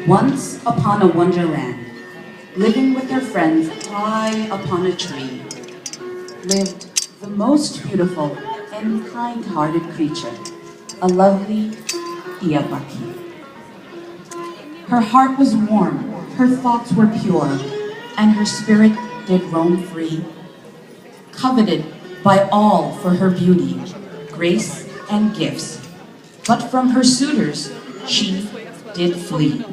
Once upon a wonderland, living with her friends high upon a tree, lived the most beautiful and kind-hearted creature, a lovely Iyabaki. Her heart was warm, her thoughts were pure, and her spirit did roam free, coveted by all for her beauty, grace, and gifts. But from her suitors she did flee.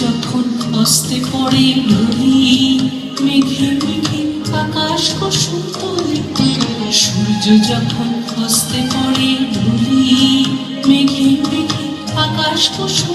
যখন অস্তে পড়ে ঢুলি মেঘে মেঘে আকাশ কুসুম তোলে সূর্য যখন অস্তে পড়ে ঢুলি মেঘে মেঘে আকাশ কুসুম